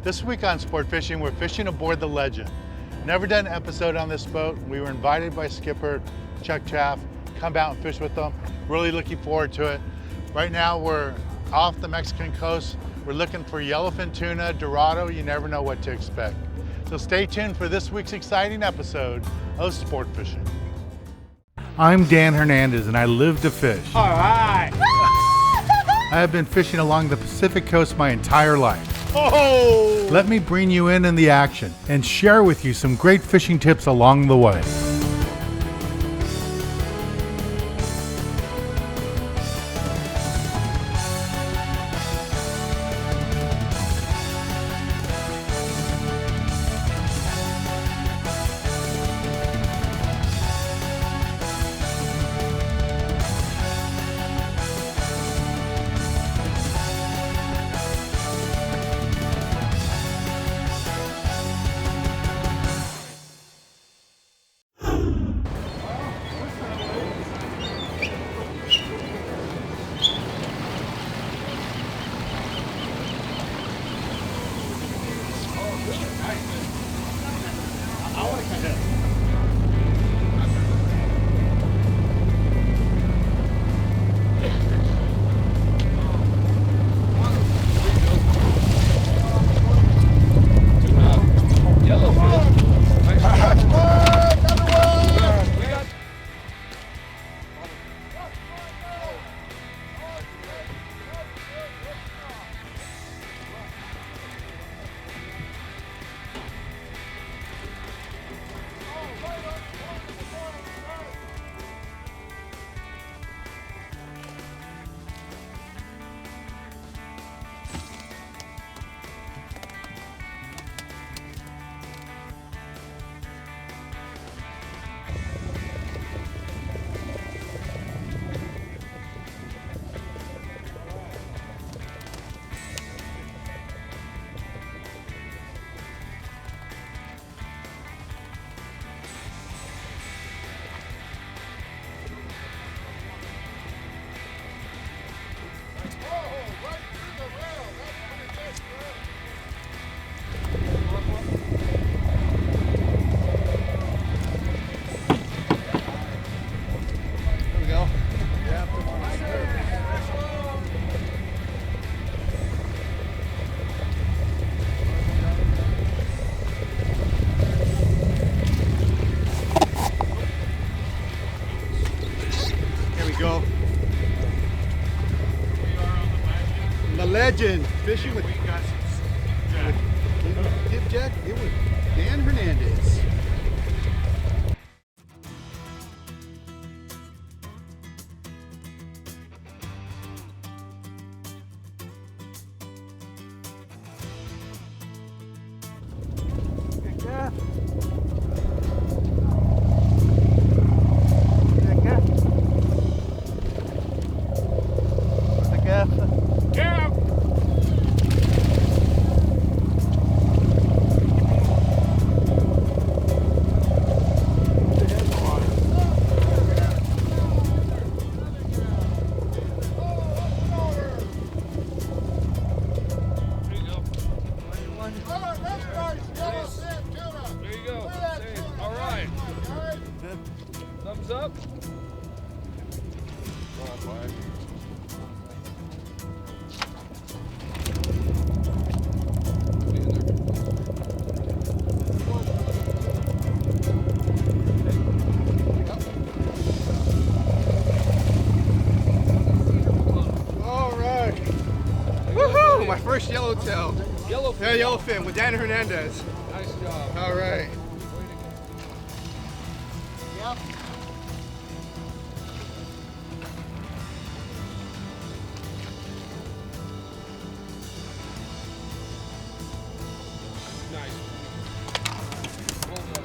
This week on Sport Fishing, we're fishing aboard the Legend. Never done an episode on this boat. We were invited by skipper Chuck Chaff, come out and fish with them. Really looking forward to it. Right now we're off the Mexican coast. We're looking for yellowfin tuna, Dorado. You never know what to expect. So stay tuned for this week's exciting episode of Sport Fishing. I'm Dan Hernandez and I live to fish. All right. I have been fishing along the Pacific coast my entire life. Oh! Let me bring you in the action and share with you some great fishing tips along the way. Legend fishing with dipjack. It was Dan Hernandez. Thumbs up. All right. Woohoo! My first yellowtail. Yellowfin. Yeah, yellowfin with Dan Hernandez. Nice job. All right. Yep. Nice. Well done.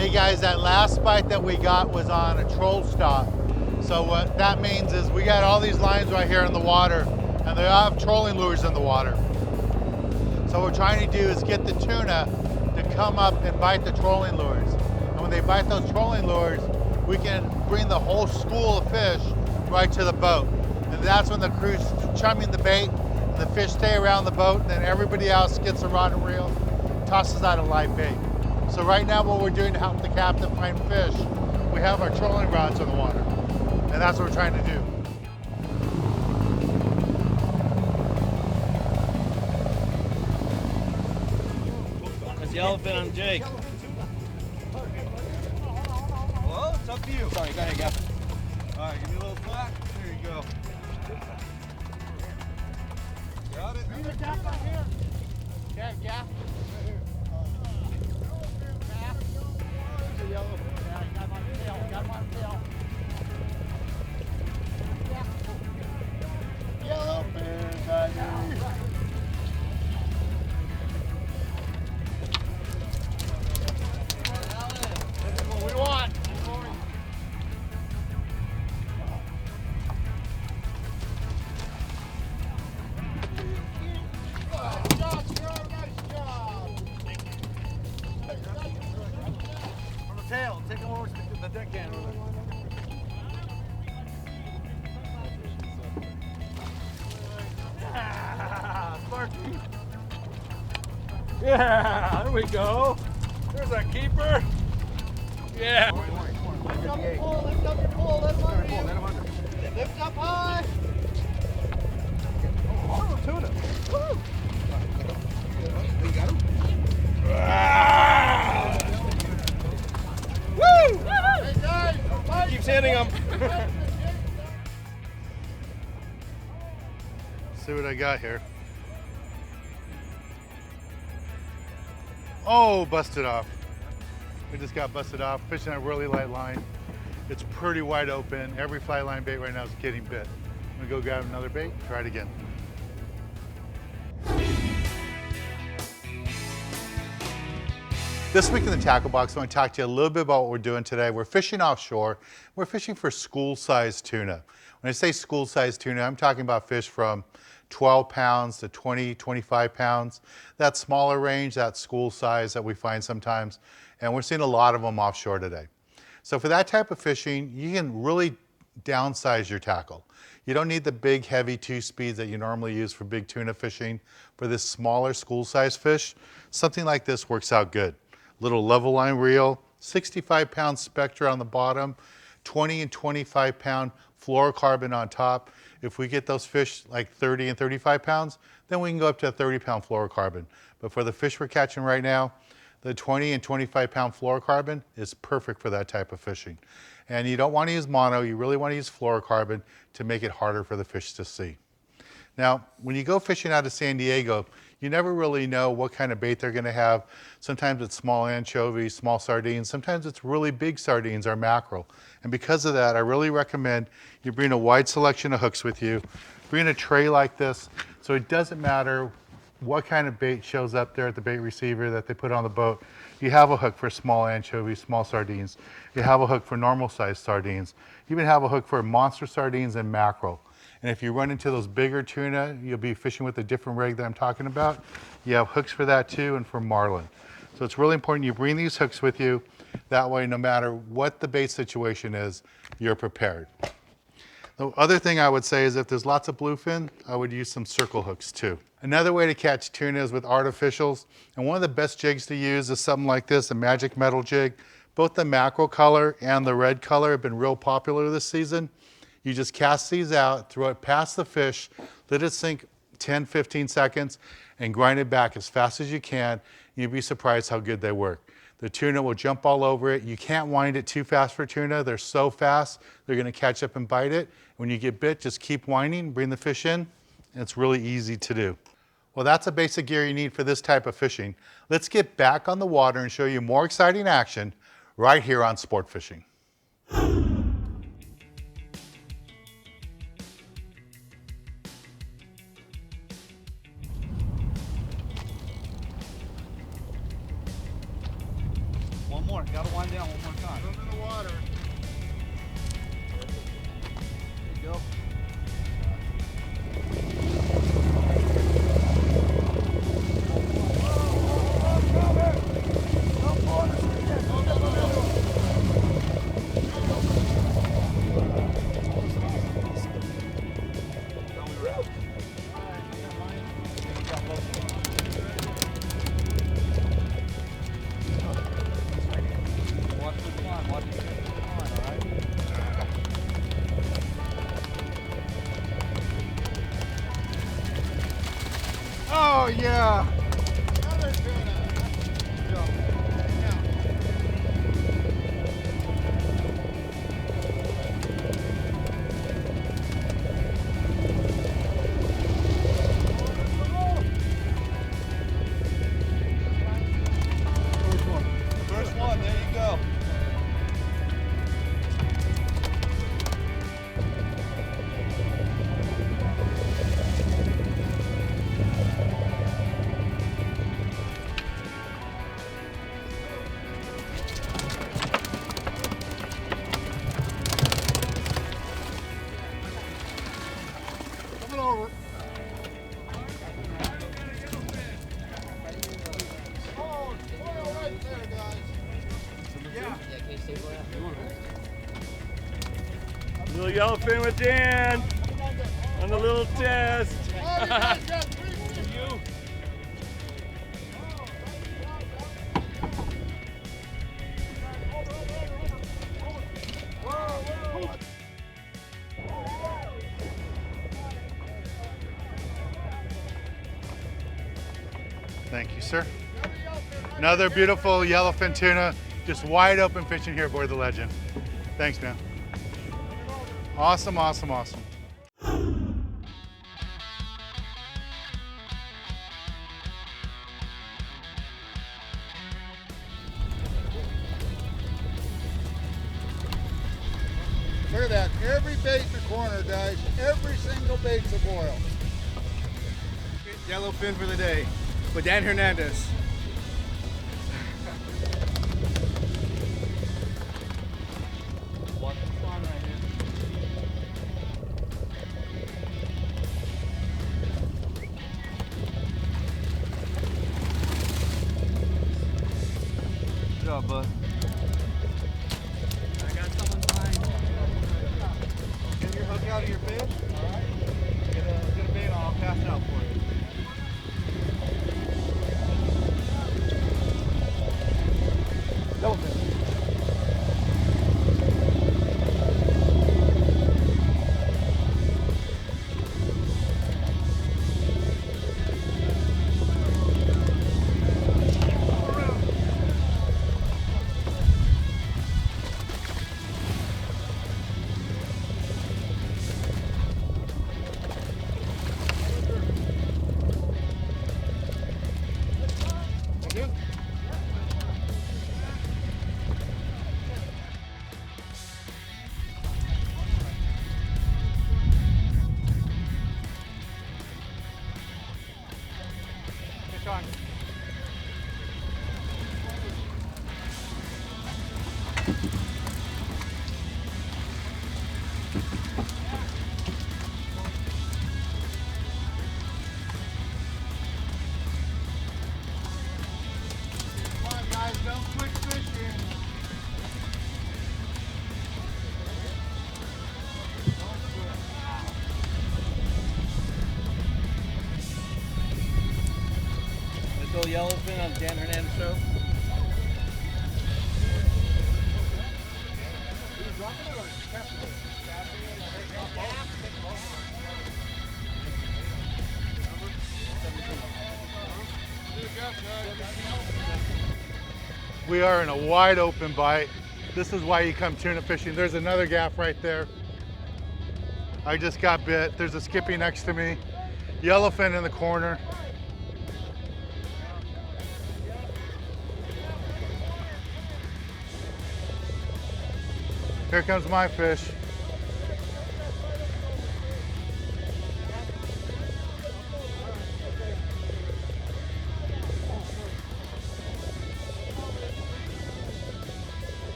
Hey guys, that last bite that we got was on a troll stop. So what that means is we got all these lines right here in the water, and they all have trolling lures in the water. So what we're trying to do is get the tuna to come up and bite the trolling lures. And when they bite those trolling lures, we can bring the whole school of fish right to the boat. And that's when the crew's chumming the bait, and the fish stay around the boat, and then everybody else gets a rod and reel, tosses out a live bait. So right now what we're doing to help the captain find fish, we have our trolling rods in the water. And that's what we're trying to do. It's Yellowfin on jig. Well, it's up to you. Sorry, go ahead, Gaff. All right, give me a little slack. There you go. Got it. Bring the gaff right here. Okay, gaff. Yellowfin, buddy. This is what we want. From the tail, take him over to the deckhand. Sparky. Yeah, there we go. There's our keeper. Yeah. Lift up your pole, lift up your pole, let him under you. Lift up high. Oh, tuna. Woo. You got him? Woo! Hey guys, Keeps hitting him. see what I got here. Oh, busted off. We just got busted off, fishing a really light line. It's pretty wide open. Every fly line bait right now is getting bit. I'm gonna go grab another bait, try it again. This week in the Tackle Box, I want to talk to you a little bit about what we're doing today. We're fishing offshore. We're fishing for school-sized tuna. When I say school-sized tuna, I'm talking about fish from 12 pounds to 20, 25 pounds. That smaller range, that school size that we find sometimes. And we're seeing a lot of them offshore today. So for that type of fishing, you can really downsize your tackle. You don't need the big, heavy 2-speeds that you normally use for big tuna fishing. For this smaller school-sized fish, something like this works out good. Little level line reel, 65-pound Spectra on the bottom, 20 and 25-pound fluorocarbon on top. If we get those fish like 30 and 35 pounds, then we can go up to a 30-pound fluorocarbon. But for the fish we're catching right now, the 20 and 25-pound fluorocarbon is perfect for that type of fishing. And you don't want to use mono, you really want to use fluorocarbon to make it harder for the fish to see. Now, when you go fishing out of San Diego, you never really know what kind of bait they're going to have. Sometimes it's small anchovies, small sardines. Sometimes it's really big sardines or mackerel. And because of that, I really recommend you bring a wide selection of hooks with you. Bring a tray like this, so it doesn't matter what kind of bait shows up there at the bait receiver that they put on the boat. You have a hook for small anchovies, small sardines. You have a hook for normal sized sardines. You even have a hook for monster sardines and mackerel. And if you run into those bigger tuna, you'll be fishing with a different rig that I'm talking about. You have hooks for that too, and for marlin. So it's really important you bring these hooks with you. That way, no matter what the bait situation is, you're prepared. The other thing I would say is if there's lots of bluefin, I would use some circle hooks too. Another way to catch tuna is with artificials. And one of the best jigs to use is something like this, a magic metal jig. Both the mackerel color and the red color have been real popular this season. You just cast these out, throw it past the fish, let it sink 10, 15 seconds, and grind it back as fast as you can. You'd be surprised how good they work. The tuna will jump all over it. You can't wind it too fast for tuna. They're so fast, they're gonna catch up and bite it. When you get bit, just keep winding, bring the fish in, and it's really easy to do. Well, that's the basic gear you need for this type of fishing. Let's get back on the water and show you more exciting action right here on Sport Fishing. One more. Gotta wind down one more time. Put 'em in the water. There you go. Oh yeah! Another tuna. First one, there you go. Coming over. Oh, oil right there, guys. Little yellowfin with Dan on the little test. Oh, you guys got 3 fish. Thank you, sir. Another beautiful yellowfin tuna, just wide open fishing here aboard the Legend. Thanks, man. Awesome, awesome, awesome. Look at that. Every bait in the corner, guys. Every single bait's a boil. Yellowfin for the day with Dan Hernandez. Watch the spawn right here. Good job, bud. I got someone behind you. Get your hook out of your fish. All right. Get a bait on. I'll cast it out for you. Yellowfin. Fish on. Come on, guys. Don't quit fishing. Let's go yellowfin on Dan Hernandez show. We are in a wide open bite. This is why you come tuna fishing. There's another gaff right there. I just got bit. There's a skippy next to me. Yellowfin in the corner. Here comes my fish.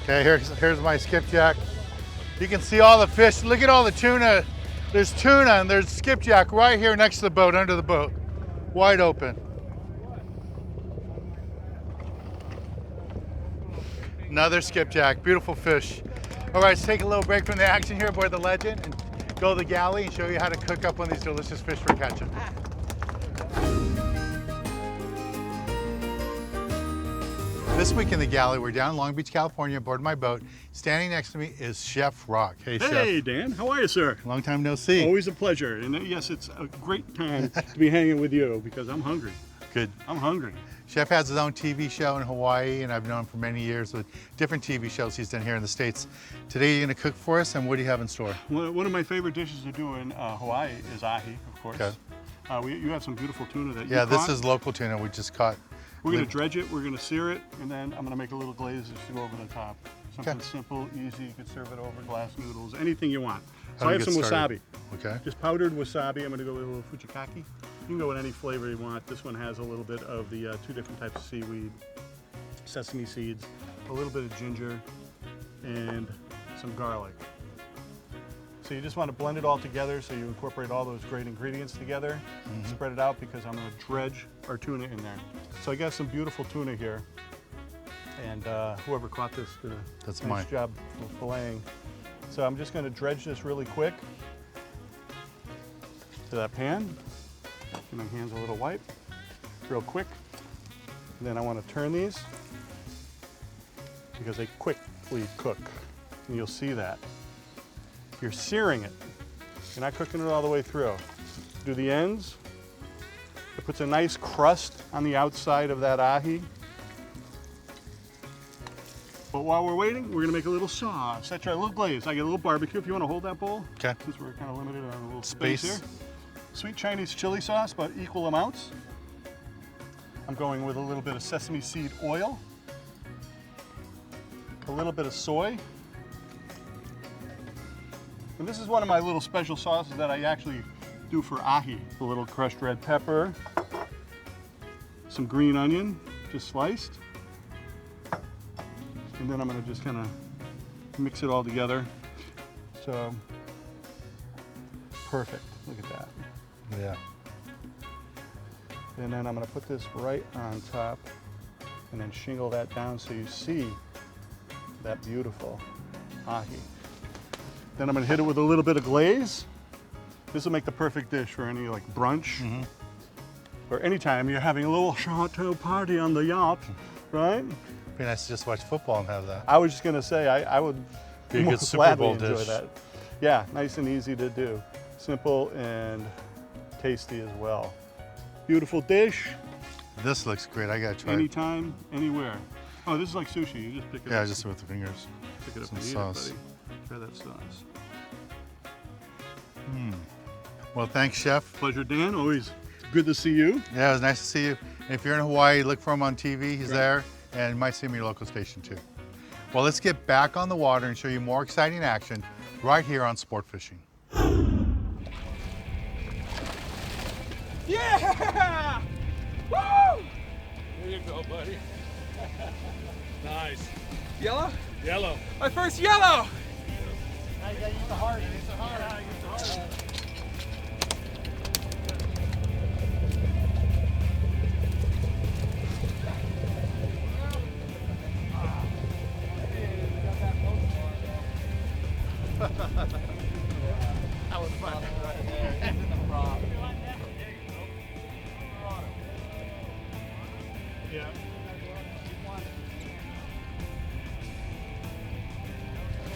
Okay, here's my skipjack. You can see all the fish. Look at all the tuna. There's tuna and there's skipjack right here next to the boat, under the boat. Wide open. Another skipjack, beautiful fish. All right, let's take a little break from the action here aboard the Legend and go to the galley and show you how to cook up one of these delicious fish for catching. This week in the galley, we're down in Long Beach, California, aboard my boat. Standing next to me is Chef Rock. Hey, Chef. Hey, Dan. How are you, sir? Long time no see. Always a pleasure. And yes, it's a great time to be hanging with you because I'm hungry. Good. I'm hungry. Chef has his own TV show in Hawaii, and I've known him for many years with different TV shows he's done here in the States. Today, you're going to cook for us, and what do you have in store? One of my favorite dishes to do in Hawaii is ahi, of course. Okay. You have some beautiful tuna that you Yeah, this caught. is local tuna we just caught. We're going to dredge it, we're going to sear it, and then I'm going to make a little glaze just to go over the top. Something simple, easy. You could serve it over glass noodles, anything you want. So I have some wasabi. Okay. Just powdered wasabi. I'm going to go with a little fujikake. You can go with any flavor you want. This one has a little bit of the two different types of seaweed, sesame seeds, a little bit of ginger, and some garlic. So you just want to blend it all together so you incorporate all those great ingredients together. Spread it out because I'm going to dredge our tuna in there. So I got some beautiful tuna here. And whoever caught this did a nice job filleting. So I'm just going to dredge this really quick to that pan. Give my hands a little wipe, real quick. And then I want to turn these because they quickly cook. And you'll see that. You're searing it. You're not cooking it all the way through. Do the ends. It puts a nice crust on the outside of that ahi. But while we're waiting, we're gonna make a little sauce. That's right, a little glaze. I get a little barbecue if you want to hold that bowl. Okay. Since we're kind of limited on a little space here. Sweet Chinese chili sauce, about equal amounts. I'm going with a little bit of sesame seed oil, a little bit of soy. And this is one of my little special sauces that I actually do for ahi. A little crushed red pepper, some green onion, just sliced. And then I'm gonna just kind of mix it all together. So, perfect, look at that. Yeah. And then I'm gonna put this right on top and then shingle that down so you see that beautiful ahi. Then I'm gonna hit it with a little bit of glaze. This will make the perfect dish for any like brunch or anytime you're having a little chateau party on the yacht, right? Be nice to just watch football and have that. I was just gonna say, I would Be a good Super gladly Bowl enjoy dish. that. Yeah, nice and easy to do. Simple and tasty as well. Beautiful dish, This looks great. I gotta try it. anytime, anywhere. Oh, this is like sushi. You just pick it Yeah, up. just with the fingers. Pick it up some and eat sauce. it, buddy. Try that sauce. Well, thanks, Chef. Pleasure, Dan. Always good to see you. Yeah, it was nice to see you. And if you're in Hawaii, look for him on TV. He's there, and you might see him at your local station too. Well, let's get back on the water and show you more exciting action right here on Sport Fishing. Yeah! Woo! There you go, buddy. Nice. Yellow? Yellow. My first yellow! Now you gotta use the heart. Use the heart. Yeah, use the heart. That was fun right there. Yeah.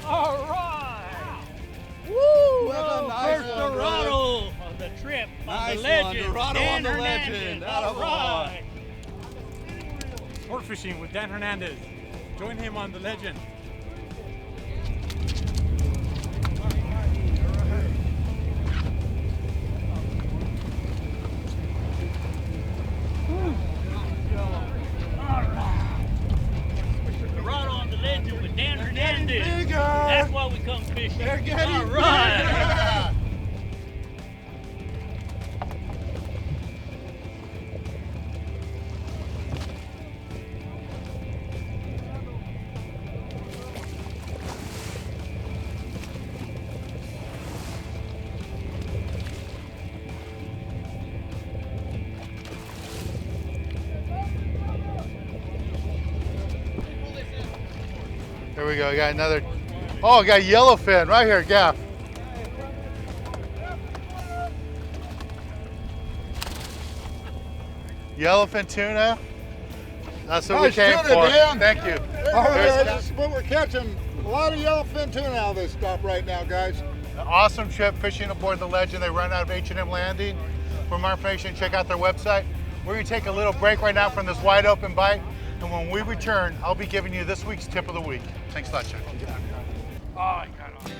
All right! Woo! Well, Nice first one, Dorado on the trip on Nice the one, Legend. Dorado Dan on the Hernandez. Legend. All Attaboy. right. Sport fishing with Dan Hernandez. Join him on the Legend. Dorado on the Legend with Dan Hernandez. Bigger. That's why we come fishing. They're getting All right. bigger. we go. We got another. Oh, I got yellowfin right here, Gaff. Yellowfin tuna. That's what we Nice came tuna, for. Dan. Thank you. All right, There's- this is what we're catching. A lot of yellowfin tuna out of this stuff right now, guys. An awesome trip fishing aboard the Legend. They run out of H&M Landing. For more information, check out their website. We're gonna take a little break right now from this wide open bite. And when we return, I'll be giving you this week's tip of the week. Thanks a lot, Chuck. Oh, I got it.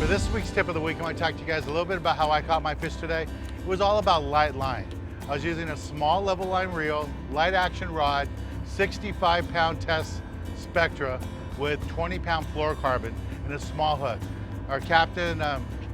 For this week's tip of the week, I want to talk to you guys a little bit about how I caught my fish today. It was all about light line. I was using a small level line reel, light action rod, 65-pound test Spectra with 20-pound fluorocarbon and a small hook. Our captain,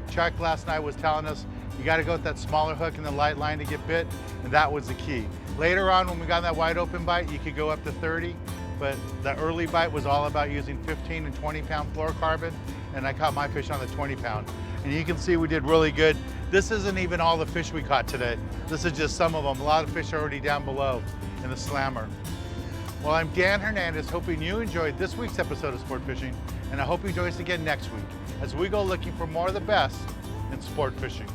Chuck, last night was telling us you got to go with that smaller hook and the light line to get bit, and that was the key. Later on, when we got that wide open bite, you could go up to 30, but the early bite was all about using 15 and 20-pound fluorocarbon, and I caught my fish on the 20-pound. And you can see we did really good. This isn't even all the fish we caught today. This is just some of them. A lot of fish are already down below in the slammer. Well, I'm Dan Hernandez, hoping you enjoyed this week's episode of Sport Fishing, and I hope you join us again next week as we go looking for more of the best in sport fishing.